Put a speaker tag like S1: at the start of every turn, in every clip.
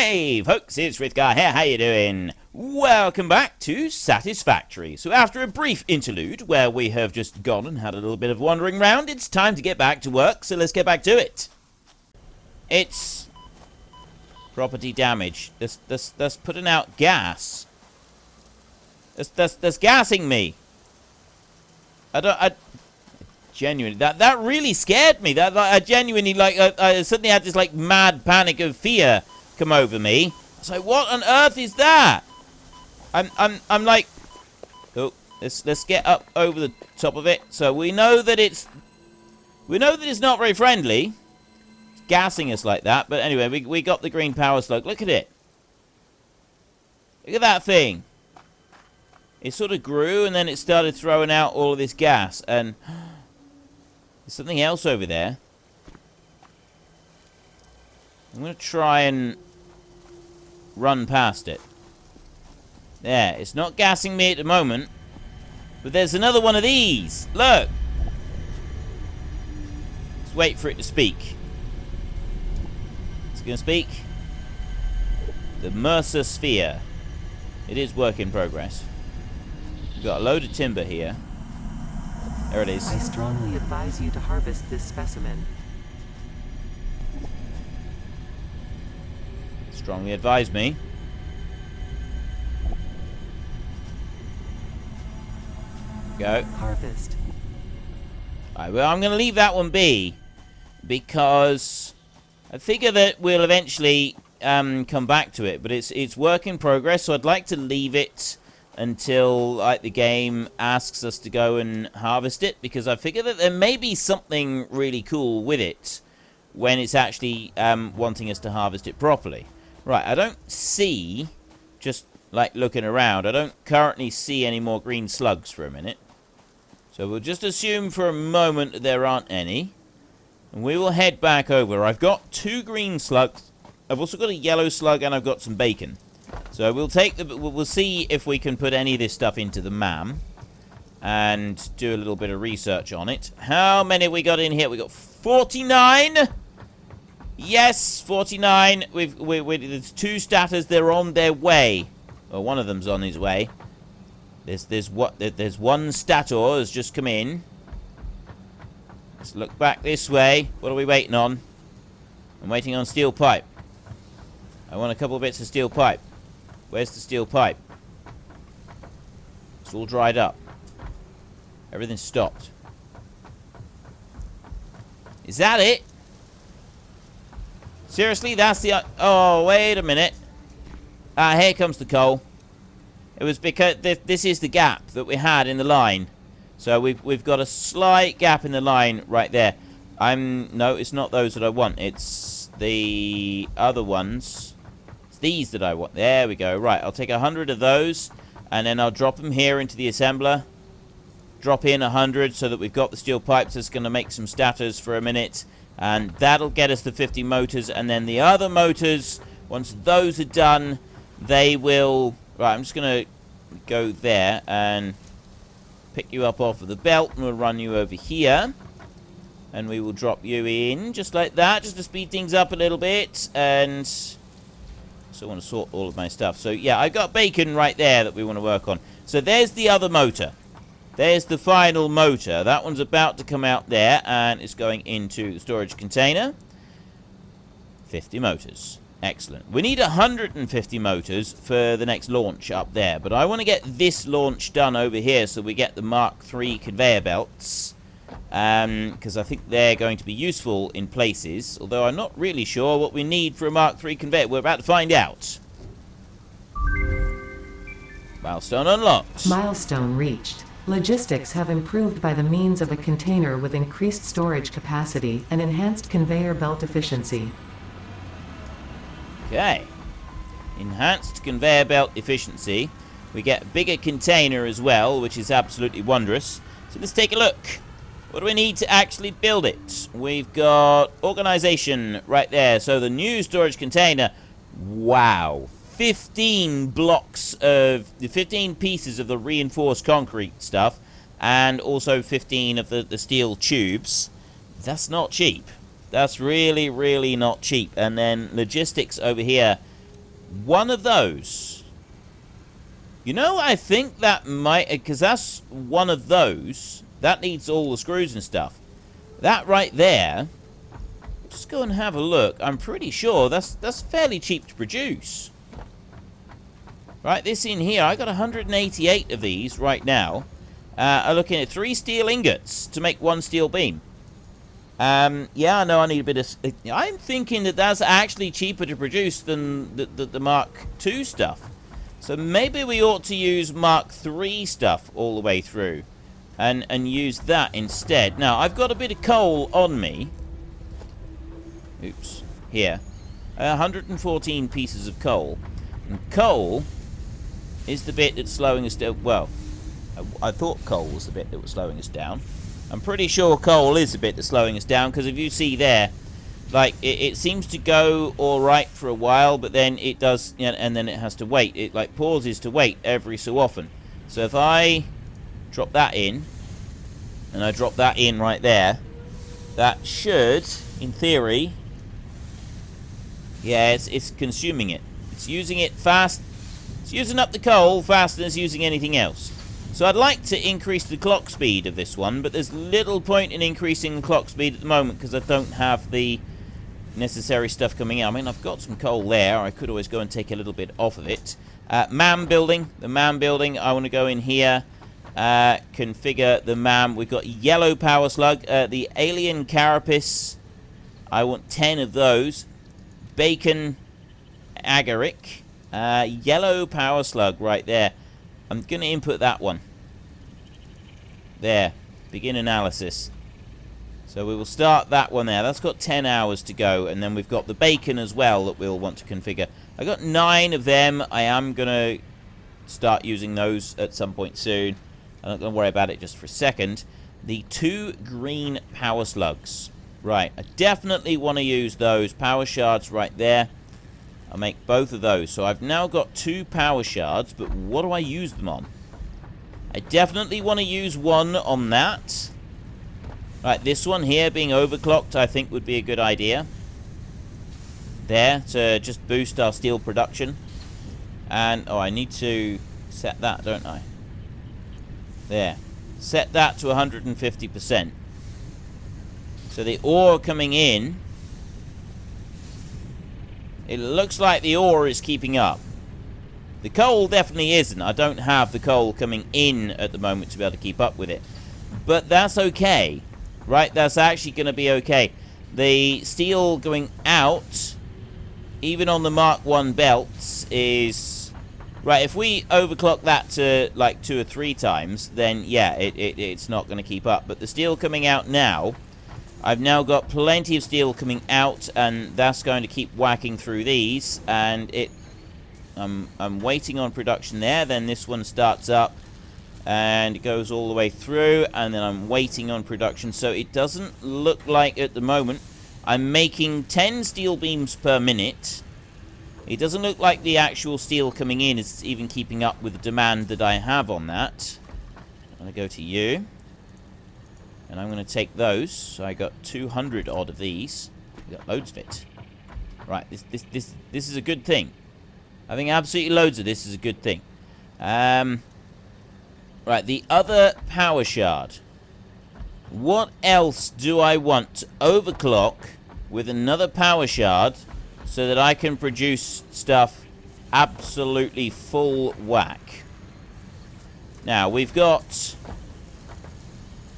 S1: Hey folks, it's Rithgar here, how you doing? Welcome back to Satisfactory. So after a brief interlude where we have just gone and had a little bit of wandering round, it's time to get back to work, so let's get back to it. It's property damage. That's putting out gas. That's gassing me. Genuinely, that really scared me. I genuinely, I suddenly had this, mad panic of fear come over me. I was like, what on earth is that? I'm like, oh, let's get up over the top of it. So we know that it's not very friendly. It's gassing us like that. But anyway, we got the green power slug. Look at it. Look at that thing. It sort of grew and then it started throwing out all of this gas. And there's something else over there. I'm going to try and run past it. There, it's not gassing me at the moment. But there's another one of these. Look. Let's wait for it to speak. It's going to speak. The Mercer Sphere. It is work in progress. We've got a load of timber here. There it is.
S2: I strongly advise you to harvest this specimen.
S1: Strongly advise me. Go.
S2: Harvest.
S1: Alright, well, I'm going to leave that one be. Because I figure that we'll eventually come back to it. But it's work in progress, so I'd like to leave it until the game asks us to go and harvest it, because I figure that there may be something really cool with it when it's actually wanting us to harvest it properly. Right, I don't see, just looking around, I don't currently see any more green slugs for a minute. So we'll just assume for a moment that there aren't any. And we will head back over. I've got 2 green slugs. I've also got a yellow slug and I've got some bacon. So we'll see if we can put any of this stuff into the MAM and do a little bit of research on it. How many have we got in here? We got 49. Yes, 49. There's 2 status. They're on their way. Well, one of them's on his way. There's one stator has just come in. Let's look back this way. What are we waiting on? I'm waiting on steel pipe. I want a couple of bits of steel pipe. Where's the steel pipe? It's all dried up. Everything's stopped. Is that it? Seriously, that's the... Oh, wait a minute. Here comes the coal. It was because this is the gap that we had in the line. So we've got a slight gap in the line right there. No, it's not those that I want. It's the other ones. These that I want. There we go. Right, I'll take 100 of those, and then I'll drop them here into the assembler. Drop in 100 so that we've got the steel pipes. That's going to make some stators for a minute, and that'll get us the 50 motors. And then the other motors, once those are done, they will... Right, I'm just going to go there and pick you up off of the belt, and we'll run you over here. And we will drop you in just like that, just to speed things up a little bit. And... So I want to sort all of my stuff. So, yeah, I've got bacon right there that we want to work on. So there's the other motor. There's the final motor. That one's about to come out there, and it's going into the storage container. 50 motors. Excellent. We need 150 motors for the next launch up there. But I want to get this launch done over here so we get the Mark III conveyor belts. Because I think they're going to be useful in places, although I'm not really sure what we need for a Mark III conveyor. We're about to find out. Milestone unlocked.
S2: Milestone reached. Logistics have improved by the means of a container with increased storage capacity and enhanced conveyor belt efficiency.
S1: Okay. Enhanced conveyor belt efficiency. We get a bigger container as well, which is absolutely wondrous. So let's take a look. What do we need to actually build it? We've got organization right there. So the new storage container. Wow. 15 blocks of... 15 pieces of the reinforced concrete stuff. And also 15 of the steel tubes. That's not cheap. That's really, really not cheap. And then logistics over here. one of those. You know, I think that might, because that's one of those. That needs all the screws and stuff. That right there, just go and have a look. I'm pretty sure that's fairly cheap to produce. Right, this in here, I got 188 of these right now. I'm looking at 3 steel ingots to make 1 steel beam. Yeah, I know I need a bit of... I'm thinking that that's actually cheaper to produce than the Mark II stuff. So maybe we ought to use Mark III stuff all the way through. And use that instead. Now, I've got a bit of coal on me. Oops. Here. 114 pieces of coal. And coal is the bit that's slowing us down. Well, I thought coal was the bit that was slowing us down. I'm pretty sure coal is the bit that's slowing us down, because if you see there, like, it seems to go alright for a while, but then it does, you know, and then it has to wait. It, like, pauses to wait every so often. So if I drop that in, and I drop that in right there, that should, in theory, yeah, it's consuming it. It's using it fast. It's using up the coal faster than it's using anything else. So I'd like to increase the clock speed of this one, but there's little point in increasing the clock speed at the moment because I don't have the necessary stuff coming out. I mean, I've got some coal there. I could always go and take a little bit off of it. MAM building. The MAM building, I want to go in here, configure the MAM. We've got yellow power slug. The alien carapace, I want 10 of those. Bacon agaric. Yellow power slug right there. I'm going to input that one. There. Begin analysis. So we will start that one there. That's got 10 hours to go. And then we've got the bacon as well that we'll want to configure. I got 9 of them. I am going to start using those at some point soon. I'm not going to worry about it just for a second. The 2 green power slugs. Right. I definitely want to use those power shards right there. I'll make both of those. So I've now got 2 power shards, but what do I use them on? I definitely want to use one on that. Right, this one here being overclocked I think would be a good idea. There, to just boost our steel production. And, oh, I need to set that, don't I? There. Set that to 150%. So the ore coming in, it looks like the ore is keeping up. The coal definitely isn't. I don't have the coal coming in at the moment to be able to keep up with it. But that's okay. Right, that's actually going to be okay. The steel going out, even on the Mark 1 belts, is... Right, if we overclock that to like 2 or 3 times, then yeah, it's not going to keep up. But the steel coming out now... I've now got plenty of steel coming out, and that's going to keep whacking through these, and I'm waiting on production there. Then this one starts up, and it goes all the way through, and then I'm waiting on production. So it doesn't look like at the moment I'm making 10 steel beams per minute. It doesn't look like the actual steel coming in is even keeping up with the demand that I have on that. I'm going to go to you. And I'm going to take those. So I got 200 odd of these. We got loads of it. Right, this is a good thing. Having absolutely loads of this is a good thing. Right, the other power shard. What else do I want to overclock with another power shard so that I can produce stuff absolutely full whack? Now, we've got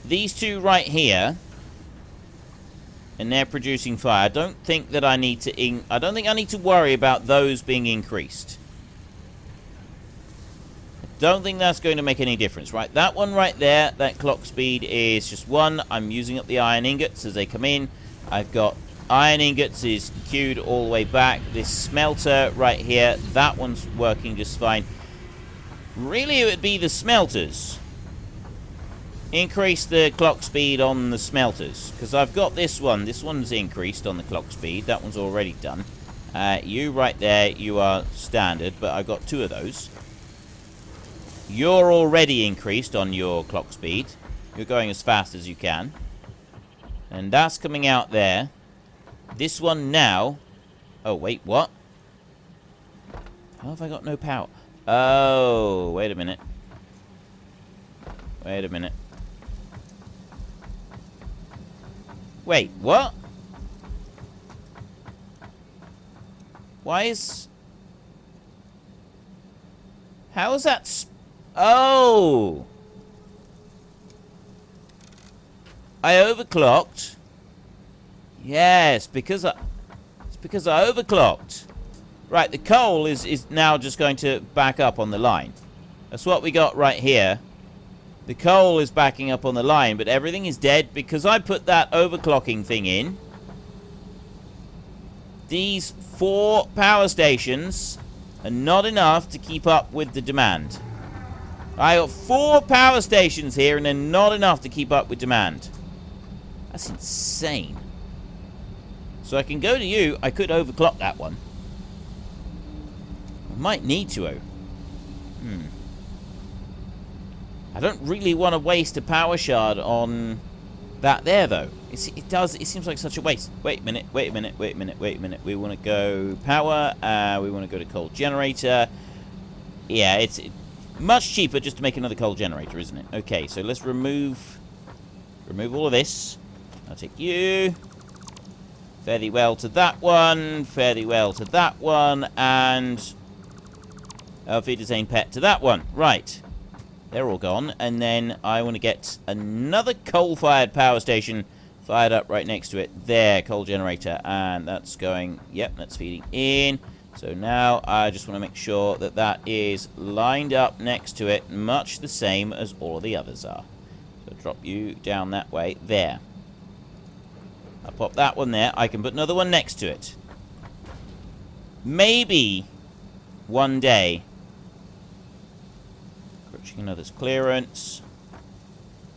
S1: these 2 right here, and they're producing fire. I don't think that I need to I don't think I need to worry about those being increased. I don't think that's going to make any difference. Right, that one right there, that clock speed is just 1. I'm using up the iron ingots as they come in. I've got iron ingots is queued all the way back. This smelter right here, that one's working just fine. Really, it would be the smelters. Increase the clock speed on the smelters, because I've got this one. This one's increased on the clock speed. That one's already done. You right there, you are standard, but I've got 2 of those. You're already increased on your clock speed. You're going as fast as you can. And that's coming out there. This one now... Oh, wait, what? How have I got no power? Oh, wait a minute. Wait a minute. Wait, what? Why is... How is that... Oh! I overclocked. Yes, because I... It's because I overclocked. Right, the coal is now just going to back up on the line. That's what we got right here. The coal is backing up on the line, but everything is dead because I put that overclocking thing in. These 4 power stations are not enough to keep up with the demand. I got 4 power stations here and they're not enough to keep up with demand. That's insane. So I can go to you. I could overclock that one. I might need to. I don't really want to waste a power shard on that there, though. It seems like such a waste. Wait a minute. We want to go power. We want to go to coal generator. Yeah, it's much cheaper just to make another coal generator, isn't it? Okay, so let's remove all of this. I'll take you. Fare thee well to that one. Fare thee well to that one. And I'll feed the same pet to that one. Right. They're all gone. And then I want to get another coal-fired power station fired up right next to it. There, coal generator. And that's going... Yep, that's feeding in. So now I just want to make sure that that is lined up next to it, much the same as all of the others are. So drop you down that way. There. I'll pop that one there. I can put another one next to it. Maybe one day... Another's clearance.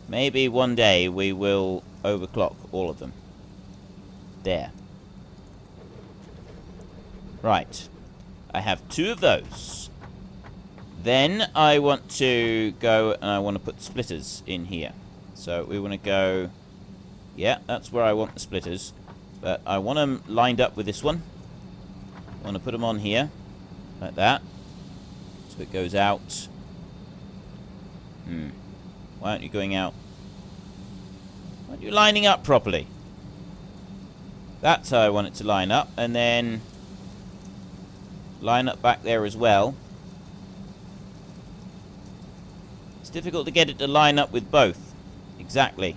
S1: Maybe one day we will overclock all of them. There. Right. I have 2 of those. Then I want to go and I want to put splitters in here. So we want to go... Yeah, that's where I want the splitters. But I want them lined up with this one. I want to put them on here. Like that. So it goes out... Why aren't you going out? Why aren't you lining up properly? That's how I want it to line up. And then line up back there as well. It's difficult to get it to line up with both. Exactly.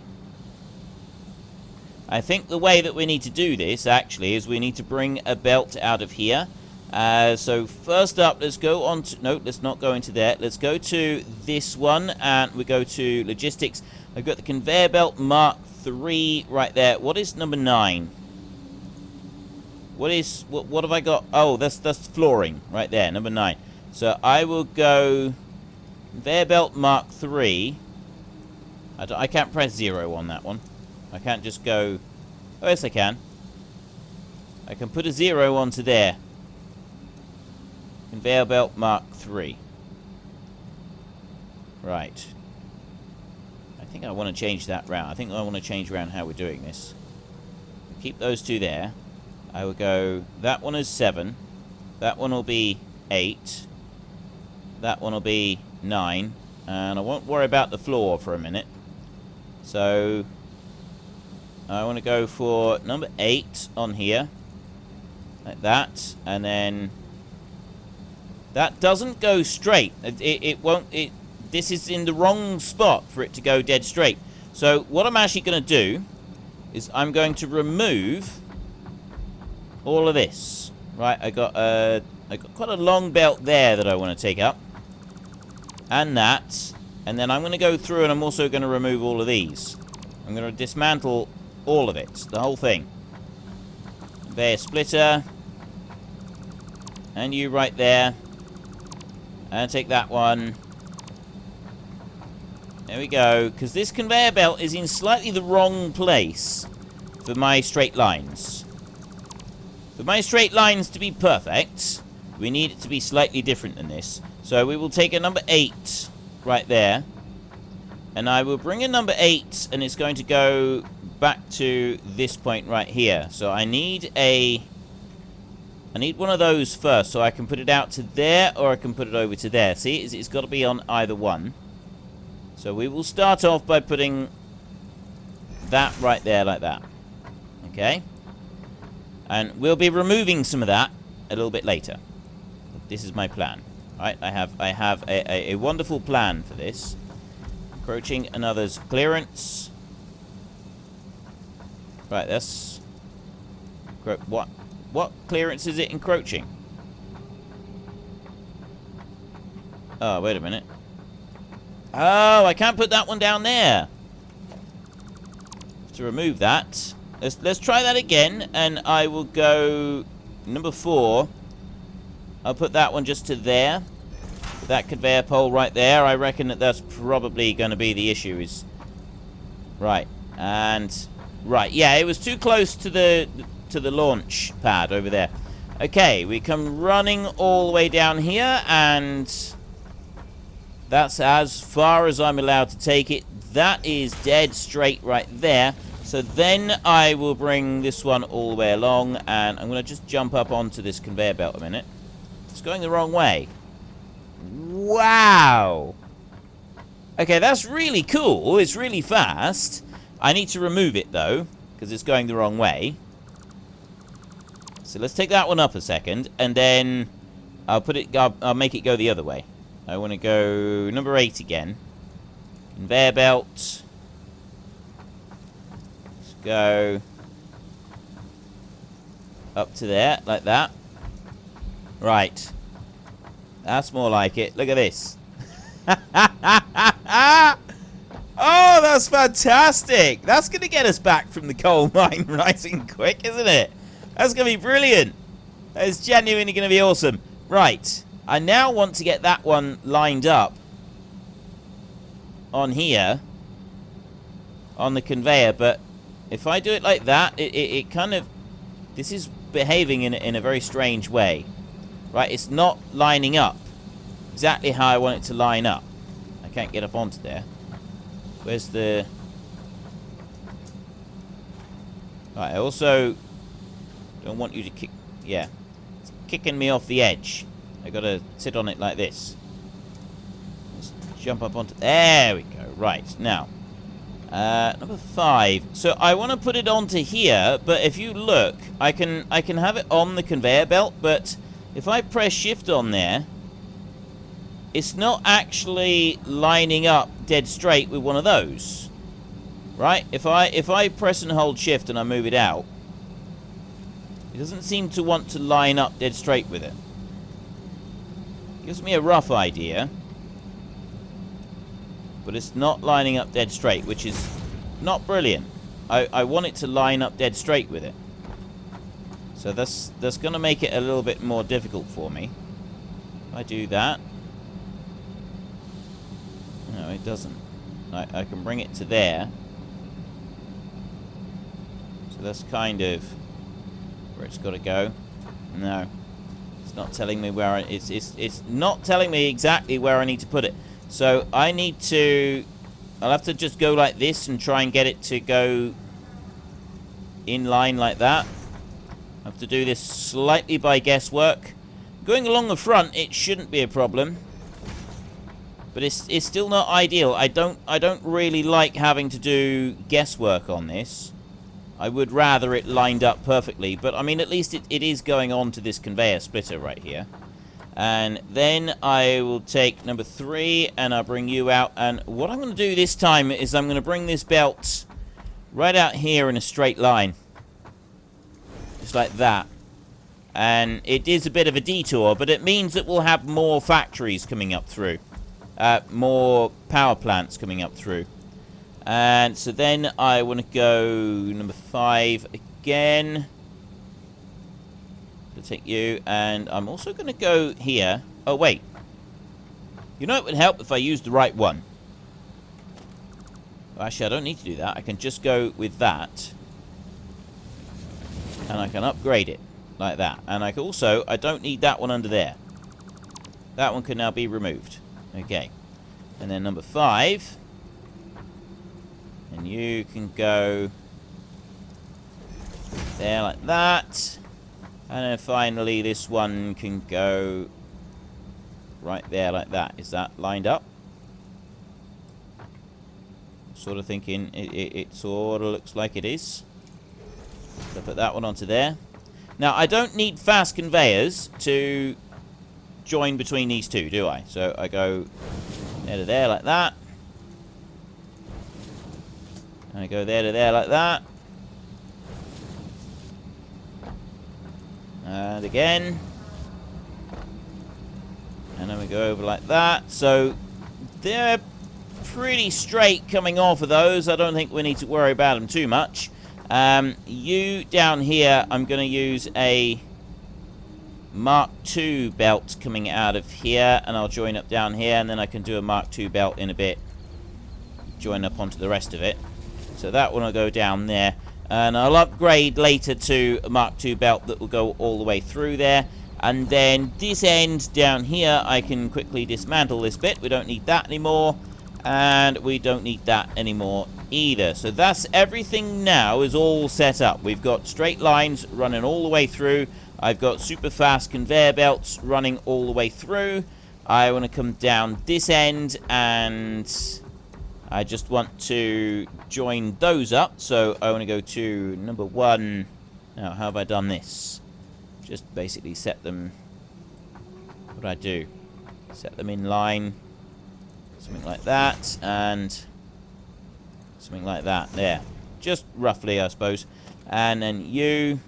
S1: I think the way that we need to do this, actually, is we need to bring a belt out of here. So first up, let's go on to... No, let's not go into there. Let's go to this one, and we go to logistics. I've got the conveyor belt Mark 3 right there. What is number 9? What have I got? Oh, that's flooring right there, number 9. So I will go conveyor belt Mark 3. I can't press 0 on that one. I can't just go... Oh, yes, I can. I can put a 0 onto there. Conveyor belt Mark 3. Right. I think I want to change that round. I think I want to change around how we're doing this. Keep those 2 there. I will go... That one is 7. That one will be 8. That one will be 9. And I won't worry about the floor for a minute. So... I want to go for number 8 on here. Like that. And then... That doesn't go straight. It won't... This is in the wrong spot for it to go dead straight. So what I'm actually going to do is I'm going to remove all of this. Right, I got quite a long belt there that I want to take up. And that. And then I'm going to go through and I'm also going to remove all of these. I'm going to dismantle all of it. The whole thing. Conveyor splitter. And you right there. And take that one. There we go. Because this conveyor belt is in slightly the wrong place for my straight lines. For my straight lines to be perfect, we need it to be slightly different than this. So we will take a number 8 right there. And I will bring a number 8, and it's going to go back to this point right here. So I need a I need one of those first, so I can put it out to there, or I can put it over to there. See, it's got to be on either one. So we will start off by putting that right there like that. Okay? And we'll be removing some of that a little bit later. This is my plan. Right? I have a wonderful plan for this. Encroaching another's clearance. Right, that's... What clearance is it encroaching? Oh, wait a minute. Oh, I can't put that one down there. To remove that. Let's try that again, and I will go number 4. I'll put that one just to there. That conveyor pole right there. I reckon that's probably going to be the issue. Is right, and right, yeah, it was too close to the launch pad over there. Okay, we come running all the way down here, and that's as far as I'm allowed to take it. That is dead straight right there. So then I will bring this one all the way along, and I'm going to just jump up onto this conveyor belt a minute. It's going the wrong way. Wow! Okay, that's really cool. It's really fast. I need to remove it, though, because it's going the wrong way. So let's take that one up a second, and then I'll make it go the other way. I want to go number 8 again. Conveyor belt. Let's go up to there, like that. Right. That's more like it. Look at this. Oh, that's fantastic. That's going to get us back from the coal mine rising quick, isn't it? That's going to be brilliant. That is genuinely going to be awesome. Right. I now want to get that one lined up on here on the conveyor, but if I do it like that, it kind of... This is behaving in a very strange way. Right, it's not lining up exactly how I want it to line up. I can't get up onto there. Where's the... Right, I also don't want you to kick... Yeah, it's kicking me off the edge. I gotta sit on it like this. Let's jump up onto... There we go. Right, now. Number 5. So I want to put it onto here, but if you look, I can have it on the conveyor belt, but if I press shift on there, it's not actually lining up dead straight with one of those. Right? If I press and hold shift and I move it out, it doesn't seem to want to line up dead straight with it. Gives me a rough idea, but it's not lining up dead straight, which is not brilliant. I want it to line up dead straight with it. So that's going to make it a little bit more difficult for me. If I do that. No, it doesn't. I can bring it to there. So that's kind of where it's got to go. No. It's not telling me where it's not telling me exactly where I need to put it. So I need to... I'll have to just go like this and try and get it to go in line like that. I have to do this slightly by guesswork. Going along the front, it shouldn't be a problem. But it's still not ideal. I don't really like having to do guesswork on this. I would rather it lined up perfectly. But, I mean, at least it is going on to this conveyor splitter right here. And then I will take number 3 and I'll bring you out. And what I'm going to do this time is I'm going to bring this belt right out here in a straight line. Just like that. And it is a bit of a detour, but it means that we'll have more factories coming up through. More power plants coming up through. And so then I want to go number 5 again. To take you, and I'm also going to go here. Oh, wait. You know, it would help if I used the right one. Actually, I don't need to do that. I can just go with that. And I can upgrade it. Like that. And I can also... I don't need that one under there. That one can now be removed. Okay. And then number 5. And you can go... there like that. And then finally this one can go right there like that. Is that lined up? Sort of thinking it sort of looks like it is. So put that one onto there. Now I don't need fast conveyors to join between these two, do I? So I go there to there like that. And I go there to there like that. And again. And then we go over like that. So they're pretty straight coming off of those. I don't think we need to worry about them too much. You down here, I'm going to use a Mark II belt coming out of here, and I'll join up down here, and then I can do a Mark II belt in a bit. Join up onto the rest of it. So that one will go down there. And I'll upgrade later to a Mark II belt that will go all the way through there. And then this end down here, I can quickly dismantle this bit. We don't need that anymore. And we don't need that anymore either. So that's everything now is all set up. We've got straight lines running all the way through. I've got super fast conveyor belts running all the way through. I want to come down this end and I just want to join those up. So I want to go to number 1. Now, how have I done this? Just basically set them. What do I do? Set them in line. Something like that, and something like that. There. Just roughly, I suppose. And then you.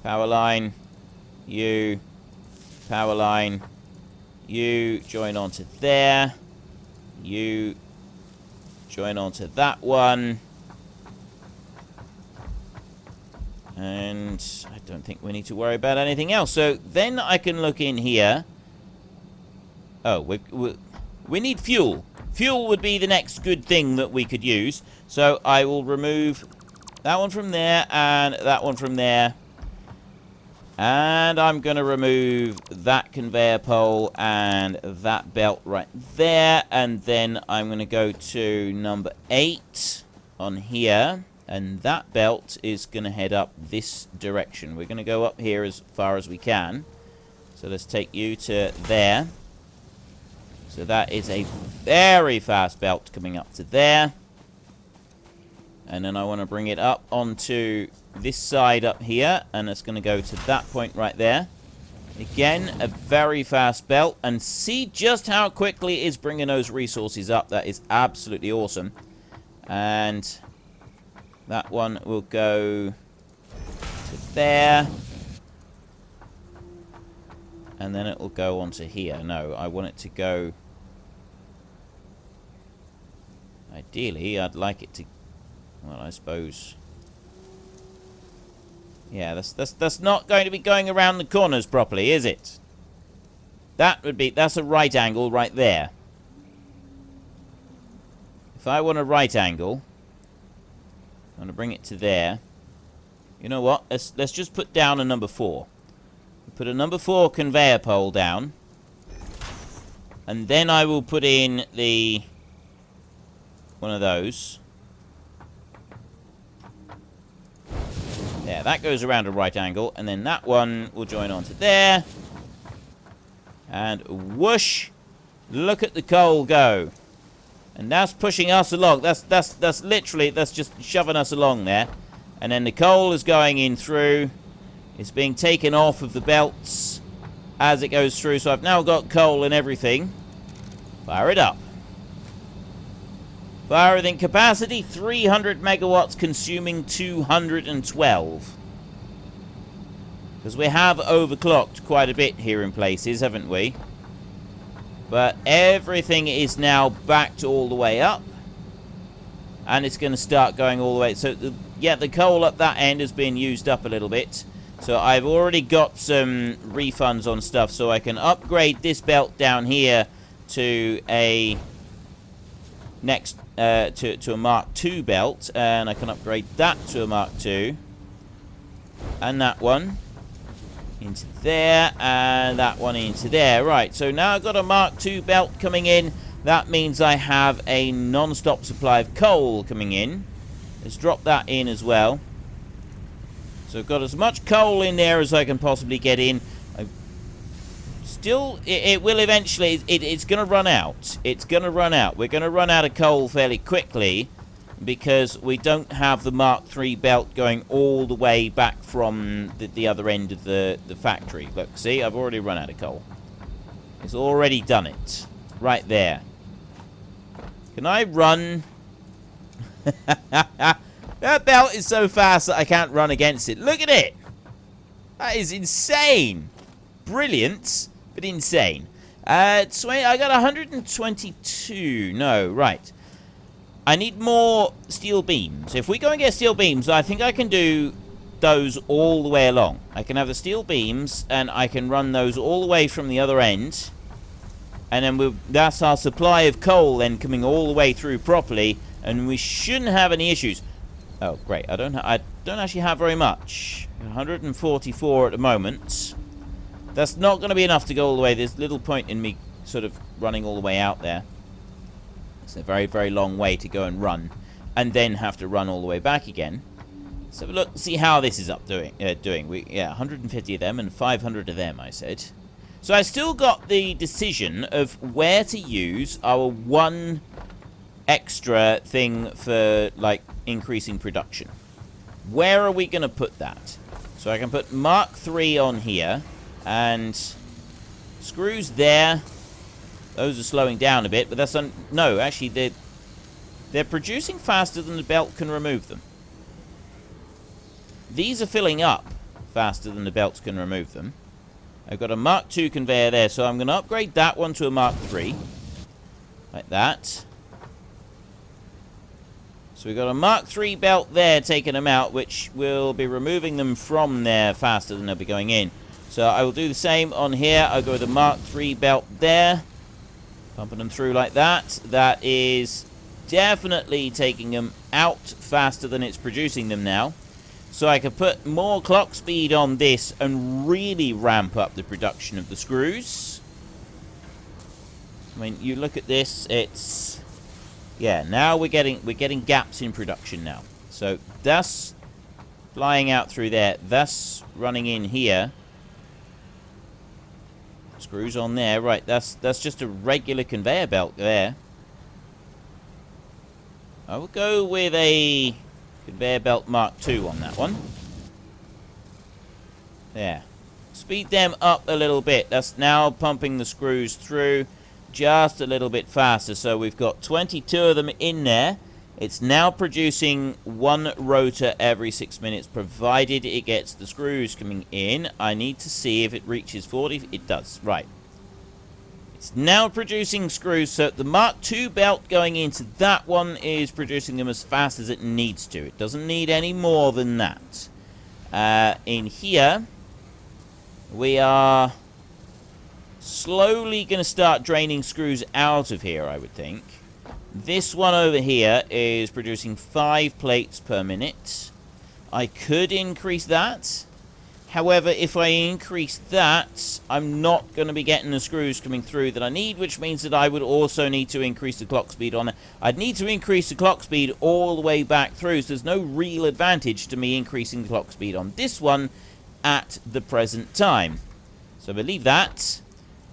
S1: Power line. You. Power line. You. Join onto there. You. Join onto that one. And I don't think we need to worry about anything else. So then I can look in here. Oh, we need fuel. Fuel would be the next good thing that we could use. So I will remove that one from there and that one from there. And I'm going to remove that conveyor pole and that belt right there. And then I'm going to go to number 8 on here. And that belt is going to head up this direction. We're going to go up here as far as we can. So let's take you to there. So that is a very fast belt coming up to there. And then I want to bring it up onto this side up here. And it's going to go to that point right there. Again, a very fast belt. And see just how quickly it is bringing those resources up. That is absolutely awesome. And that one will go to there. And then it will go onto here. No, I want it to go... Ideally, I'd like it to... Well, I suppose... Yeah, that's not going to be going around the corners properly, is it? That would be... That's a right angle right there. If I want a right angle... I'm going to bring it to there. You know what? Let's just put down a number 4. Put a number 4 conveyor pole down. And then I will put in the... one of those. There, that goes around a right angle. And then that one will join onto there. And whoosh! Look at the coal go. And that's pushing us along. That's literally, that's just shoving us along there. And then the coal is going in through. It's being taken off of the belts as it goes through. So I've now got coal and everything. Fire it up. Firing capacity 300 megawatts, consuming 212. Because we have overclocked quite a bit here in places, haven't we? But everything is now backed all the way up. And it's going to start going all the way. So, yeah, the coal up that end has been used up a little bit. So I've already got some refunds on stuff. So I can upgrade this belt down here to a next to a Mark II belt. And I can upgrade that to a Mark II. And that one into there, and that one into there. Right, so now I've got a Mark II belt coming in. That means I have a non-stop supply of coal coming in. Let's drop that in as well. So So I've got as much coal in there as I can possibly get in. Still, it will eventually, it's going to run out. It's going to run out. We're going to run out of coal fairly quickly because we don't have the Mark III belt going all the way back from the other end of the factory. Look, see, I've already run out of coal. It's already done it. Right there. Can I run? That belt is so fast that I can't run against it. Look at it. That is insane. Brilliant. But insane. I got 122. No, right. I need more steel beams. If we go and get steel beams, I think I can do those all the way along. I can have the steel beams, and I can run those all the way from the other end. And then that's our supply of coal then coming all the way through properly, and we shouldn't have any issues. Oh, great. I don't actually have very much. 144 at the moment. That's not going to be enough to go all the way. There's little point in me sort of running all the way out there. It's a very, very long way to go and run. And then have to run all the way back again. So look, see how this is doing. 150 of them and 500 of them, I said. So I still got the decision of where to use our one extra thing for, like, increasing production. Where are we going to put that? So I can put Mark III on here. And screws there. Those are slowing down a bit, but that's no, actually they're producing faster than the belt can remove them. These are filling up faster than the belts can remove them. I've got a Mark II conveyor there, so I'm going to upgrade that one to a Mark III. Like that. So we've got a Mark III belt there taking them out, which will be removing them from there faster than they'll be going in. So I will do the same on here. I'll go with the Mark III belt there. Pumping them through like that. That is definitely taking them out faster than it's producing them now. So I can put more clock speed on this and really ramp up the production of the screws. I mean, you look at this, it's... Yeah, now we're getting gaps in production now. So that's flying out through there. That's running in here. Screws on there, right, that's just a regular conveyor belt there. I will go with a conveyor belt Mark II on that one. There. Speed them up a little bit. That's now pumping the screws through just a little bit faster. So we've got 22 of them in there. It's now producing one rotor every 6 minutes, provided it gets the screws coming in. I need to see if it reaches 40. It does. Right. It's now producing screws, so the Mark II belt going into that one is producing them as fast as it needs to. It doesn't need any more than that. In here, we are slowly going to start draining screws out of here, I would think. This one over here is producing 5 plates per minute. I could increase that. However, if I increase that, I'm not going to be getting the screws coming through that I need, which means that I would also need to increase the clock speed on it. I'd need to increase the clock speed all the way back through, so there's no real advantage to me increasing the clock speed on this one at the present time. So we'll leave that.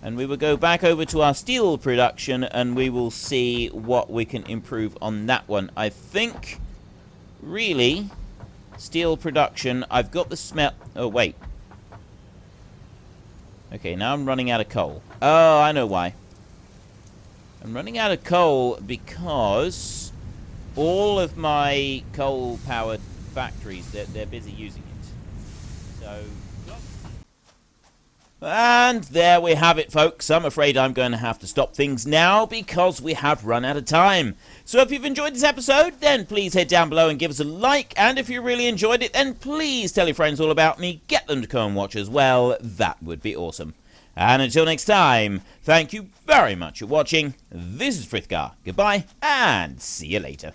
S1: And we will go back over to our steel production, and we will see what we can improve on that one. I think, really, steel production, I've got the smell... Oh, wait. Okay, now I'm running out of coal. Oh, I know why. I'm running out of coal because all of my coal-powered factories, they're busy using it. So... And there we have it, folks. I'm afraid I'm going to have to stop things now because we have run out of time. So if you've enjoyed this episode, then please head down below and give us a like. And if you really enjoyed it, then please tell your friends all about me. Get them to come and watch as well. That would be awesome. And until next time, thank you very much for watching. This is Frithgar. Goodbye, and see you later.